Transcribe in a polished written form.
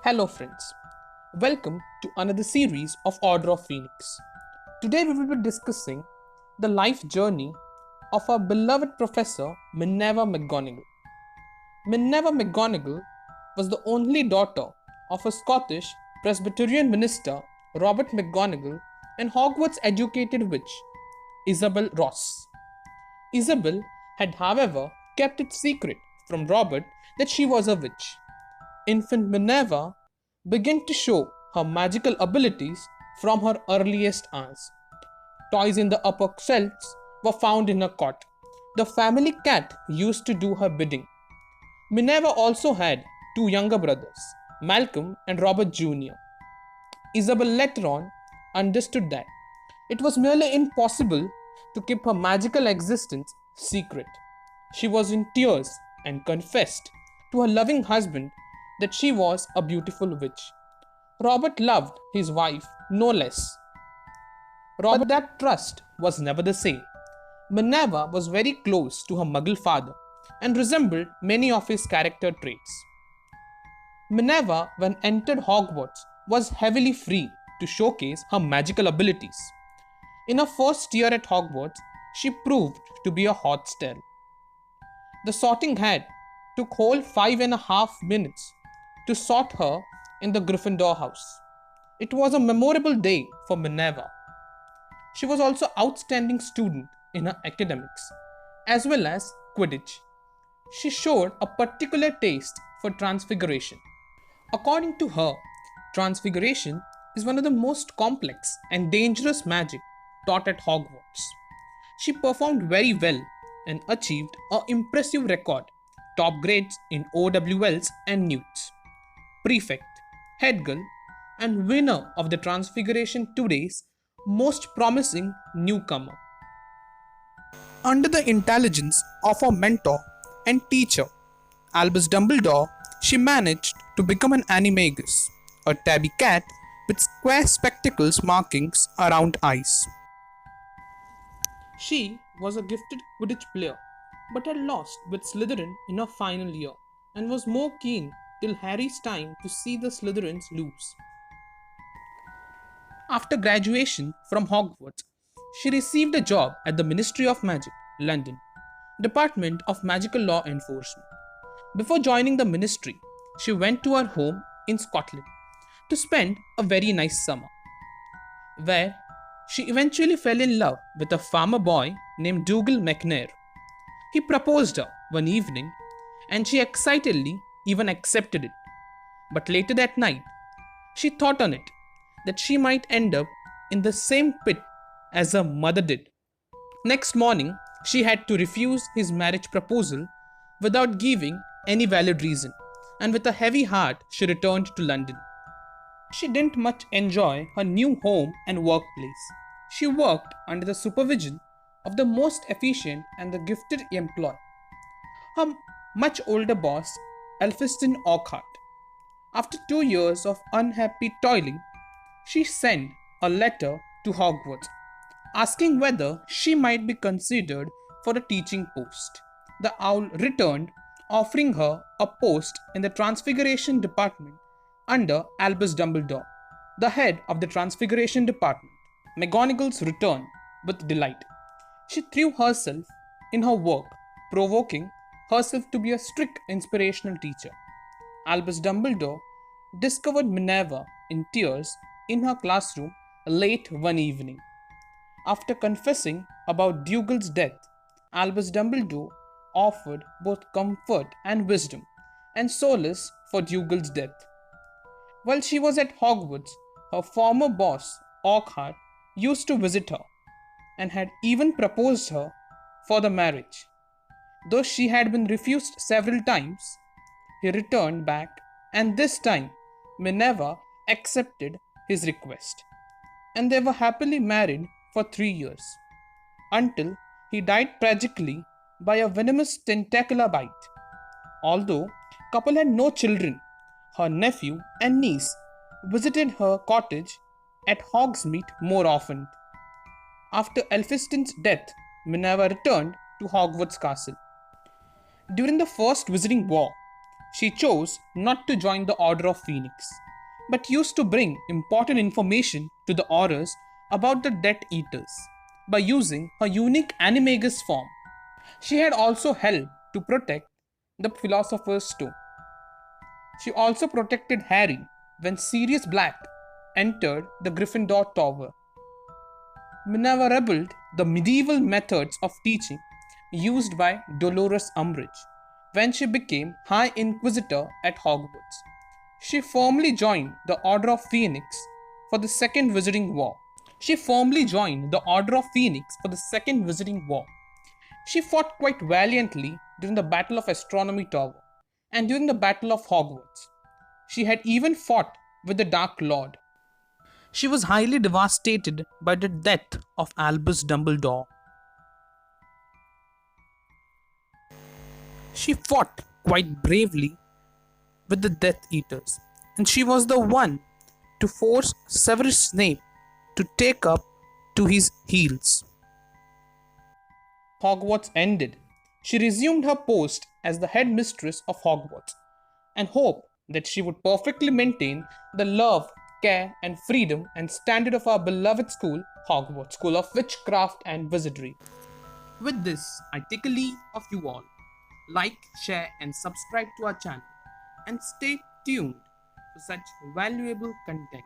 Hello, friends. Welcome to another series of Order of Phoenix. Today, we will be discussing the life journey of our beloved professor Minerva McGonagall. Minerva McGonagall was the only daughter of a Scottish Presbyterian minister, Robert McGonagall, and Hogwarts educated witch, Isabel Ross. Isabel had, however, kept it secret from Robert that she was a witch. Infant Minerva began to show her magical abilities from her earliest hours. Toys in the upper shelves were found in her cot. The family cat used to do her bidding. Minerva also had two younger brothers, Malcolm and Robert Jr. Isabel later on understood that it was merely impossible to keep her magical existence secret. She was in tears and confessed to her loving husband that she was a beautiful witch. Robert loved his wife no less. Robert, but that trust was never the same. Minerva was very close to her Muggle father and resembled many of his character traits. Minerva, when entered Hogwarts, was heavily free to showcase her magical abilities. In her first year at Hogwarts, she proved to be a hot stare. The sorting hat took whole 5.5 minutes to sort her in the Gryffindor house. It was a memorable day for Minerva. She was also outstanding student in her academics as well as Quidditch. She showed a particular taste for transfiguration. According to her, transfiguration is one of the most complex and dangerous magic taught at Hogwarts. She performed very well and achieved an impressive record, top grades in OWLs and Newts. Prefect, head girl, and winner of the Transfiguration today's most promising newcomer. Under the intelligence of her mentor and teacher, Albus Dumbledore, she managed to become an animagus, a tabby cat with square spectacles markings around eyes. She was a gifted Quidditch player, but had lost with Slytherin in her final year and was more keen till Harry's time to see the Slytherins lose. After graduation from Hogwarts, she received a job at the Ministry of Magic, London, Department of Magical Law Enforcement. Before joining the ministry, she went to her home in Scotland to spend a very nice summer, where she eventually fell in love with a farmer boy named Dougal McNair. He proposed her one evening and she excitedly even accepted it. But later that night, she thought on it that she might end up in the same pit as her mother did. Next morning, she had to refuse his marriage proposal without giving any valid reason, and with a heavy heart, she returned to London. She didn't much enjoy her new home and workplace. She worked under the supervision of the most efficient and the gifted employee, her much older boss, Elphiston Urquhart. After 2 years of unhappy toiling, she sent a letter to Hogwarts asking whether she might be considered for a teaching post. The owl returned, offering her a post in the Transfiguration Department under Albus Dumbledore, the head of the Transfiguration Department. McGonagall's returned with delight. She threw herself in her work, provoking herself to be a strict inspirational teacher. Albus Dumbledore discovered Minerva in tears in her classroom late one evening. After confessing about Dougal's death, Albus Dumbledore offered both comfort and wisdom and solace for Dougal's death. While she was at Hogwarts, her former boss, Urquhart, used to visit her and had even proposed her for the marriage. Though she had been refused several times, he returned back, and this time Minerva accepted his request, and they were happily married for 3 years, until he died tragically by a venomous tentacular bite. Although couple had no children, her nephew and niece visited her cottage at Hogsmeade more often. After Elphiston's death, Minerva returned to Hogwarts Castle. During the First Wizarding War, she chose not to join the Order of Phoenix, but used to bring important information to the Aurors about the Death Eaters by using her unique animagus form. She had also helped to protect the Philosopher's Stone. She also protected Harry when Sirius Black entered the Gryffindor Tower. Minerva rebelled the medieval methods of teaching used by Dolores Umbridge when she became High Inquisitor at Hogwarts. She firmly joined the Order of Phoenix for the Second Wizarding War. She firmly joined the Order of Phoenix for the Second Wizarding War. She fought quite valiantly during the Battle of Astronomy Tower and during the Battle of Hogwarts. She had even fought with the Dark Lord. She was highly devastated by the death of Albus Dumbledore. She fought quite bravely with the Death Eaters, and she was the one to force Severus Snape to take up to his heels. Hogwarts ended. She resumed her post as the headmistress of Hogwarts and hoped that she would perfectly maintain the love, care, and freedom and standard of our beloved school, Hogwarts, School of Witchcraft and Wizardry. With this, I take a leave of you all. Like, share, and subscribe to our channel, and stay tuned for such valuable content.